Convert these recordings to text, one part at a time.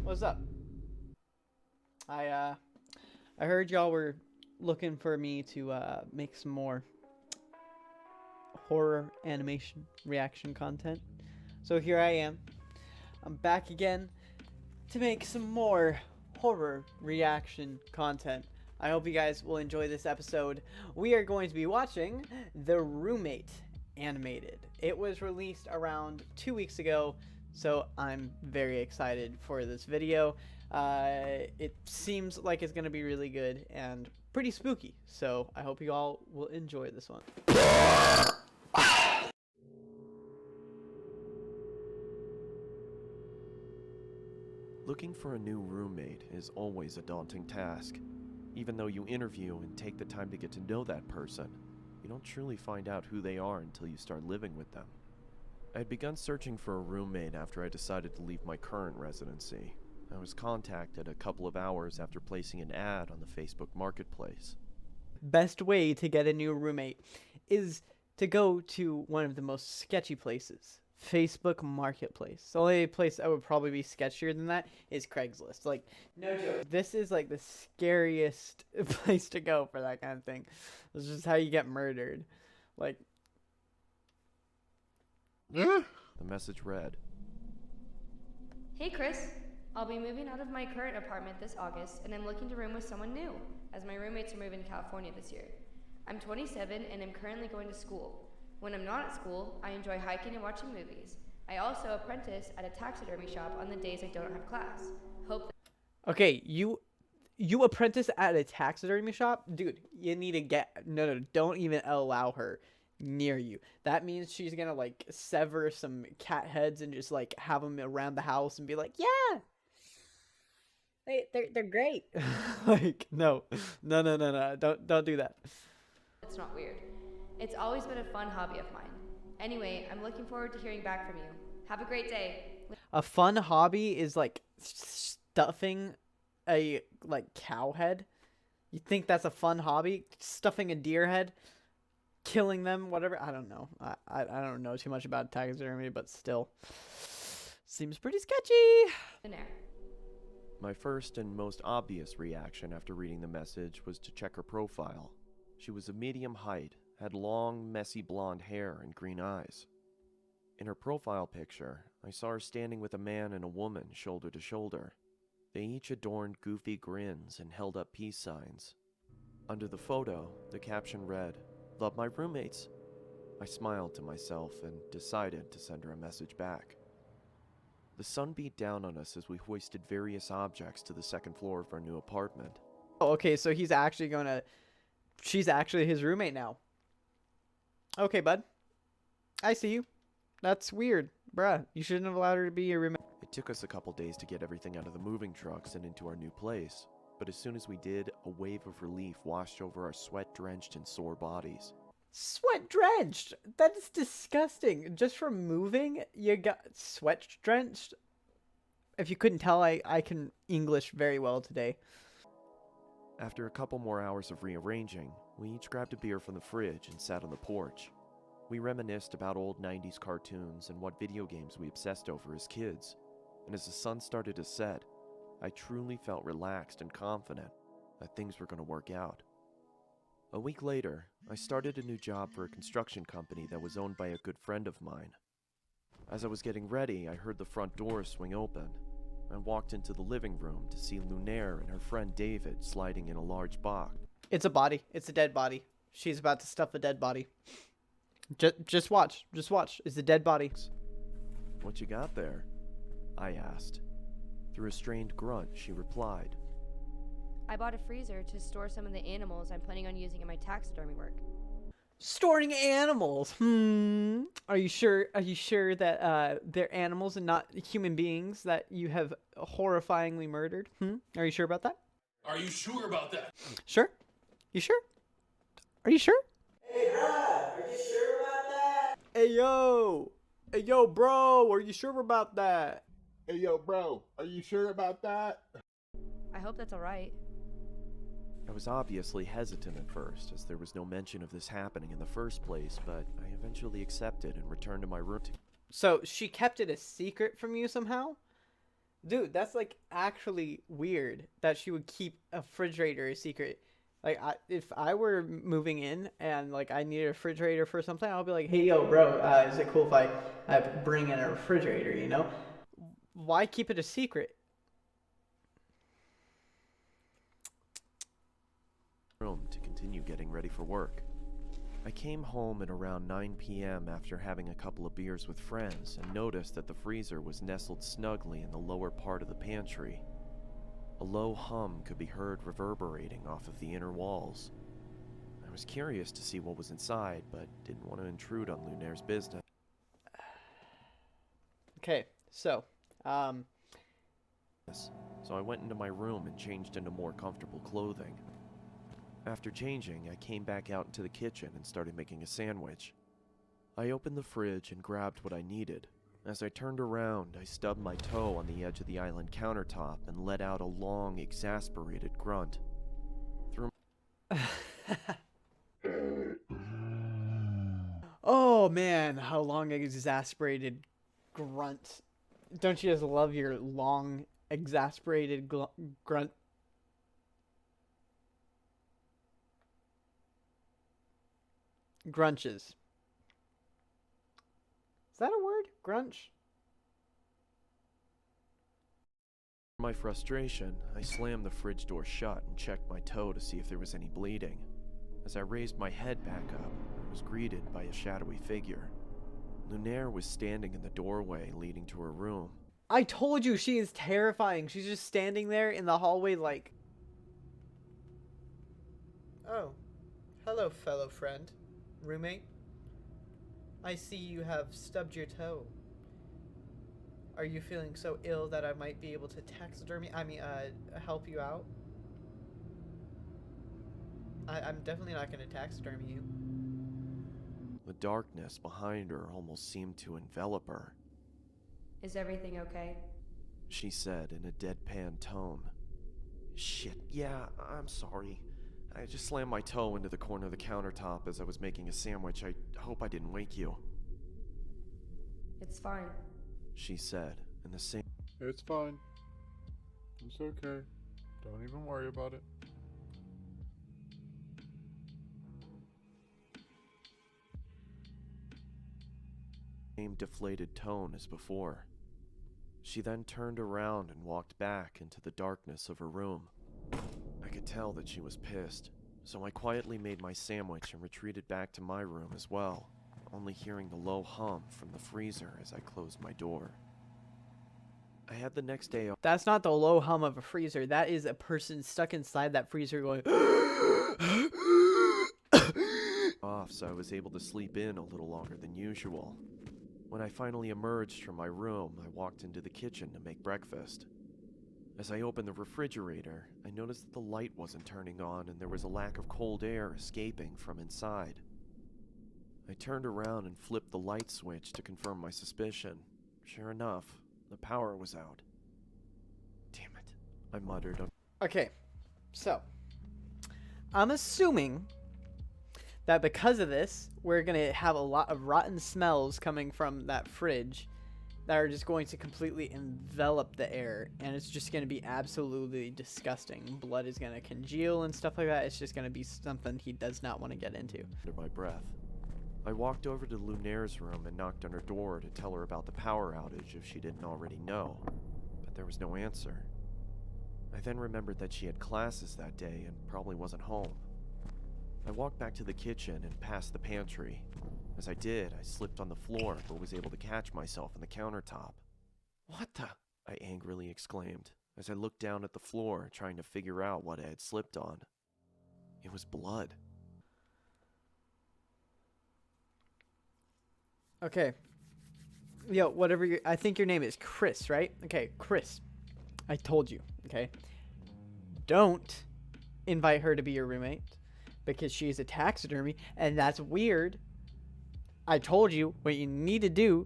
What's up? I heard y'all were looking for me to make some more horror animation reaction content. So here I am. I'm back again to make some more horror reaction content. I hope you guys will enjoy this episode. We are going to be watching The Roommate animated. It was released around 2 weeks ago, so I'm very excited for this video. It seems like it's going to be really good and pretty spooky, so I hope you all will enjoy this one. Looking for a new roommate is always a daunting task. Even though you interview and take the time to get to know that person, you don't truly find out who they are until you start living with them. I had begun searching for a roommate after I decided to leave my current residency. I was contacted a couple of hours after placing an ad on the Facebook Marketplace. Best way to get a new roommate is to go to one of the most sketchy places. Facebook Marketplace. The only place that would probably be sketchier than that is Craigslist. Like, no joke. This is like the scariest place to go for that kind of thing. This is just how you get murdered. Like, The message read, Hey Chris, I'll be moving out of my current apartment this August and I'm looking to room with someone new, as my roommates are moving to California this year. I'm 27 and I'm currently going to school. When I'm not at school, I enjoy hiking and watching movies. I also apprentice at a taxidermy shop on the days I don't have class. Hope. okay, you apprentice at a taxidermy shop? Dude, you need to get... No, don't even allow her near you. That means she's gonna, like, sever some cat heads and just, like, have them around the house and be like, yeah! They're great. Like, no. Don't do that. It's not weird. It's always been a fun hobby of mine. Anyway, I'm looking forward to hearing back from you. Have a great day. A fun hobby is like stuffing a like cow head. You think that's a fun hobby? Stuffing a deer head, killing them, whatever. I don't know. I don't know too much about taxidermy, but still seems pretty sketchy. My first and most obvious reaction after reading the message was to check her profile. She was of medium height, had long, messy blonde hair and green eyes. In her profile picture, I saw her standing with a man and a woman shoulder to shoulder. They each adorned goofy grins and held up peace signs. Under the photo, the caption read, "Love my roommates." I smiled to myself and decided to send her a message back. The sun beat down on us as we hoisted various objects to the second floor of our new apartment. Oh, okay, so she's actually his roommate now. Okay, bud. I see you. That's weird. Bruh, you shouldn't have allowed her to be your roommate. It took us a couple days to get everything out of the moving trucks and into our new place, but as soon as we did, a wave of relief washed over our sweat-drenched and sore bodies. Sweat-drenched? That is disgusting. Just from moving, you got sweat-drenched? If you couldn't tell, I can English very well today. After a couple more hours of rearranging, we each grabbed a beer from the fridge and sat on the porch. We reminisced about old 90s cartoons and what video games we obsessed over as kids, and as the sun started to set, I truly felt relaxed and confident that things were going to work out. A week later, I started a new job for a construction company that was owned by a good friend of mine. As I was getting ready, I heard the front door swing open. I walked into the living room to see Lunaire and her friend David sliding in a large box. It's a body. It's a dead body. She's about to stuff a dead body. Just watch. Just watch. It's a dead body. "What you got there?" I asked. Through a strained grunt, she replied, I bought a freezer to store some of the animals I'm planning on using in my taxidermy work. Storing animals. Are you sure? Are you sure that they're animals and not human beings that you have horrifyingly murdered? Are you sure about that? Are you sure about that? Sure? You sure? Are you sure? Hey, Brad, are you sure about that? Hey yo, bro, are you sure about that? Hey, yo, bro, are you sure about that? I hope that's alright. I was obviously hesitant at first, as there was no mention of this happening in the first place, but I eventually accepted and returned to my room. So she kept it a secret from you somehow? Dude, that's like actually weird that she would keep a refrigerator a secret. Like, if I were moving in and like I needed a refrigerator for something, I'll be like, "Hey, yo, bro, is it cool if I bring in a refrigerator?" You know? Why keep it a secret? Room to continue getting ready for work. I came home at around 9 p.m. after having a couple of beers with friends and noticed that the freezer was nestled snugly in the lower part of the pantry. A low hum could be heard reverberating off of the inner walls. I was curious to see what was inside, but didn't want to intrude on Lunaire's business. Okay, so, So I went into my room and changed into more comfortable clothing. After changing, I came back out into the kitchen and started making a sandwich. I opened the fridge and grabbed what I needed. As I turned around, I stubbed my toe on the edge of the island countertop and let out a long, exasperated grunt. oh man, how long exasperated grunt. Don't you just love your long, exasperated grunt? Grunches. Is that a word? Grunch? My frustration, I slammed the fridge door shut and checked my toe to see if there was any bleeding. As I raised my head back up, I was greeted by a shadowy figure. Lunaire was standing in the doorway leading to her room. I told you she is terrifying. She's just standing there in the hallway like... Oh. Hello, fellow friend. Roommate. I see you have stubbed your toe. Are you feeling so ill that I might be able to help you out? I'm definitely not going to taxidermy you. The darkness behind her almost seemed to envelop her. Is everything okay? She said in a deadpan tone. Shit, yeah, I'm sorry. I just slammed my toe into the corner of the countertop as I was making a sandwich. I hope I didn't wake you. It's fine. She said in the same... It's fine. It's okay. Don't even worry about it. same deflated tone as before. She then turned around and walked back into the darkness of her room. I could tell that she was pissed, so I quietly made my sandwich and retreated back to my room as well, only hearing the low hum from the freezer as I closed my door. I had the next day off. That's not the low hum of a freezer. That is a person stuck inside that freezer going... So I was able to sleep in a little longer than usual. When I finally emerged from my room, I walked into the kitchen to make breakfast. As I opened the refrigerator, I noticed that the light wasn't turning on and there was a lack of cold air escaping from inside. I turned around and flipped the light switch to confirm my suspicion. Sure enough, the power was out. Damn it, I muttered. Okay, so I'm assuming that because of this, we're going to have a lot of rotten smells coming from that fridge that are just going to completely envelop the air, and it's just going to be absolutely disgusting. Blood is going to congeal and stuff like that. It's just going to be something he does not want to get into. Under my breath, I walked over to Lunaire's room and knocked on her door to tell her about the power outage if she didn't already know, but there was no answer. I then remembered that she had classes that day and probably wasn't home. I walked back to the kitchen and past the pantry. As I did, I slipped on the floor but was able to catch myself on the countertop. "What the?" I angrily exclaimed as I looked down at the floor trying to figure out what I had slipped on. It was blood. Okay. Yo, whatever I think your name is Chris, right? Okay, Chris. I told you, okay? Don't invite her to be your roommate because she's a taxidermy and that's weird. I told you what you need to do,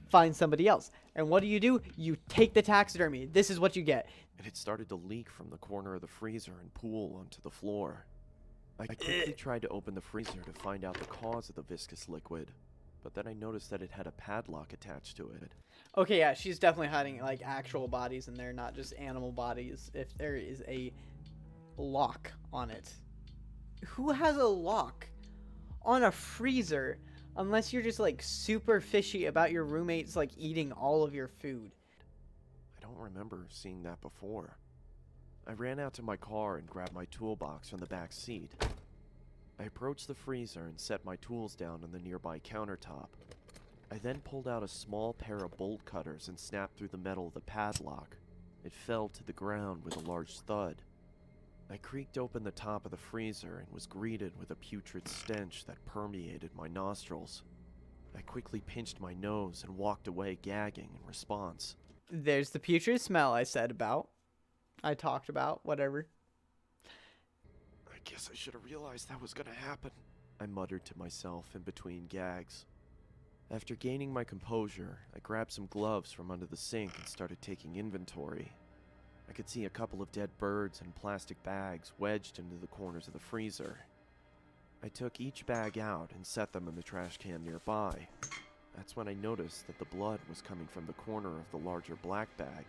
find somebody else. And what do? You take the taxidermy. This is what you get. It had started to leak from the corner of the freezer and pool onto the floor. I quickly tried to open the freezer to find out the cause of the viscous liquid, but then I noticed that it had a padlock attached to it. Okay, yeah, she's definitely hiding like actual bodies in there, not just animal bodies. If there is a lock on it. Who has a lock on a freezer unless you're just like super fishy about your roommates like eating all of your food? I don't remember seeing that before. I ran out to my car and grabbed my toolbox from the back seat. I approached the freezer and set my tools down on the nearby countertop. I then pulled out a small pair of bolt cutters and snapped through the metal of the padlock. It fell to the ground with a large thud. I creaked open the top of the freezer and was greeted with a putrid stench that permeated my nostrils. I quickly pinched my nose and walked away gagging in response. There's the putrid smell I said about. I talked about, whatever. I guess I should have realized that was gonna happen, I muttered to myself in between gags. After gaining my composure, I grabbed some gloves from under the sink and started taking inventory. I could see a couple of dead birds and plastic bags wedged into the corners of the freezer. I took each bag out and set them in the trash can nearby. That's when I noticed that the blood was coming from the corner of the larger black bag.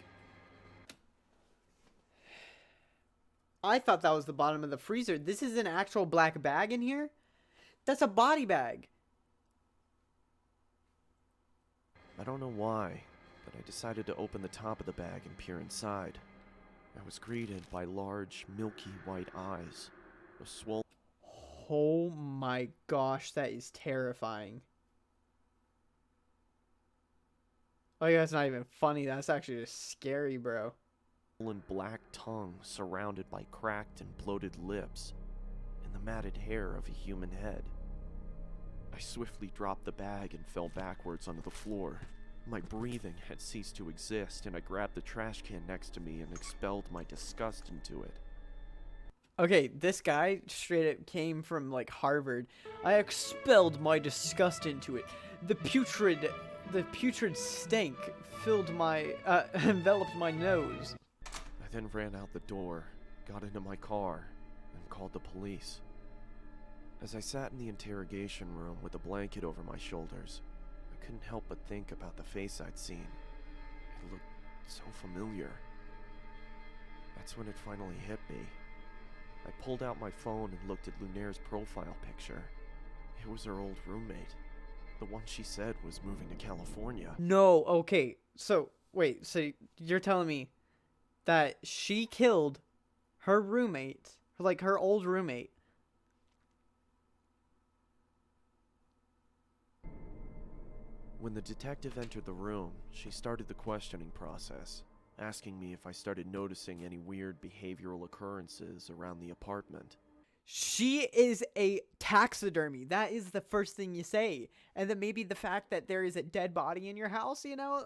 I thought that was the bottom of the freezer. This is an actual black bag in here? That's a body bag. I don't know why, but I decided to open the top of the bag and peer inside. I was greeted by large, milky white eyes, a swollen... Oh my gosh, that is terrifying. Oh yeah, that's not even funny. That's actually just scary, bro. black tongue surrounded by cracked and bloated lips and the matted hair of a human head. I swiftly dropped the bag and fell backwards onto the floor. My breathing had ceased to exist, and I grabbed the trash can next to me and expelled my disgust into it. Okay, this guy straight up came from like Harvard. I expelled my disgust into it. The putrid stank filled my enveloped my nose. I then ran out the door, got into my car, and called the police. As I sat in the interrogation room with a blanket over my shoulders, I couldn't help but think about the face I'd seen. It looked so familiar. That's when it finally hit me. I pulled out my phone and looked at Lunaire's profile picture. It was her old roommate. The one she said was moving to California. No, okay. So, wait, so you're telling me that she killed her roommate, like her old roommate. When the detective entered the room, she started the questioning process, asking me if I started noticing any weird behavioral occurrences around the apartment. She is a taxidermy. That is the first thing you say. And then maybe the fact that there is a dead body in your house, you know?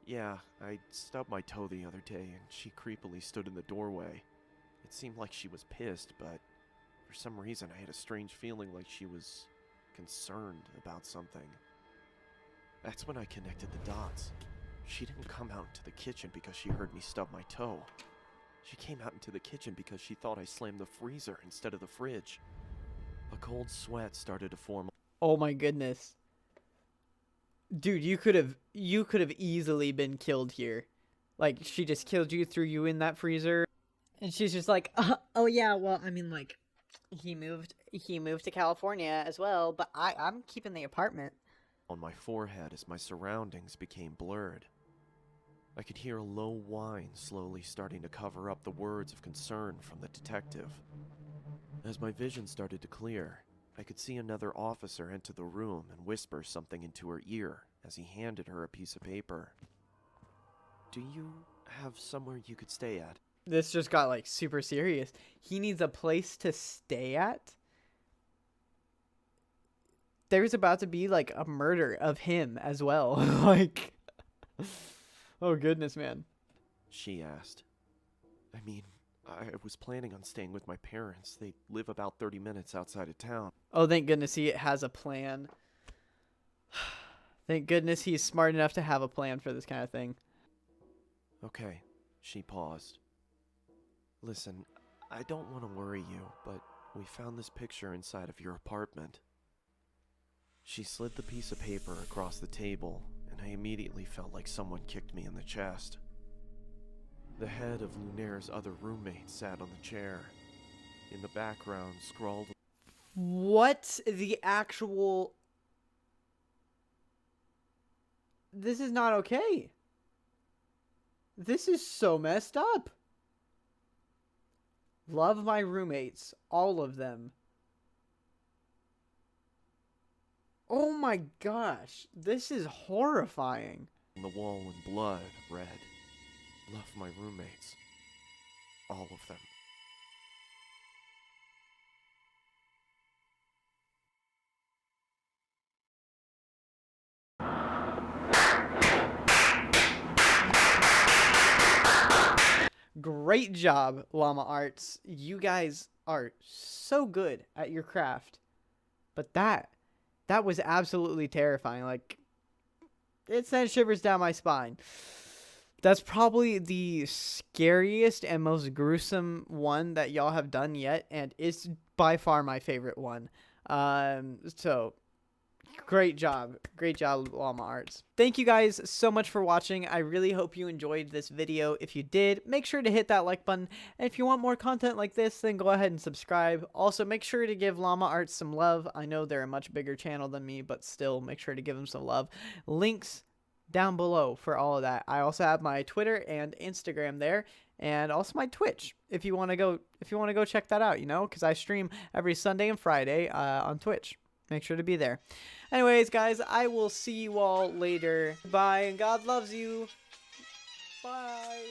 Yeah, I stubbed my toe the other day and she creepily stood in the doorway. It seemed like she was pissed, but for some reason I had a strange feeling like she was concerned about something. That's when I connected the dots. She didn't come out into the kitchen because she heard me stub my toe. She came out into the kitchen because she thought I slammed the freezer instead of the fridge. A cold sweat started to form. Oh my goodness. Dude, you could have easily been killed here. Like, she just killed you, threw you in that freezer. And she's just like, oh yeah, well, I mean, like, he moved to California as well, but I'm keeping the apartment. On my forehead as my surroundings became blurred. I could hear a low whine slowly starting to cover up the words of concern from the detective. As my vision started to clear, I could see another officer enter the room and whisper something into her ear as he handed her a piece of paper. "Do you have somewhere you could stay at?" This just got, like, super serious. He needs a place to stay at? There's about to be, like, a murder of him as well. Like, oh goodness, man. She asked. I mean, I was planning on staying with my parents. They live about 30 minutes outside of town. Oh, thank goodness he has a plan. Thank goodness he's smart enough to have a plan for this kind of thing. Okay, she paused. Listen, I don't want to worry you, but we found this picture inside of your apartment. She slid the piece of paper across the table, and I immediately felt like someone kicked me in the chest. The head of Lunaire's other roommate sat on the chair. In the background, scrawled... What the actual... This is not okay. This is so messed up. Love my roommates. All of them. Oh my gosh. This is horrifying. On the wall in blood read, "Love my roommates. All of them." Great job, Llama Arts. You guys are so good at your craft. But that was absolutely terrifying. Like, it sent shivers down my spine. That's probably the scariest and most gruesome one that y'all have done yet, and it's by far my favorite one. So great job, Llama Arts. Thank you guys so much for watching. I really hope you enjoyed this video. If you did, make sure to hit that like button, and if you want more content like this, then go ahead and subscribe. Also, make sure to give Llama Arts some love. I know they're a much bigger channel than me, but still, make sure to give them some love. Links down below for all of that. I also have my Twitter and Instagram there, and also my Twitch if you want to go check that out, you know, because I stream every Sunday and Friday on Twitch. Make sure to be there. Anyways, guys, I will see you all later. Bye, and God loves you. Bye.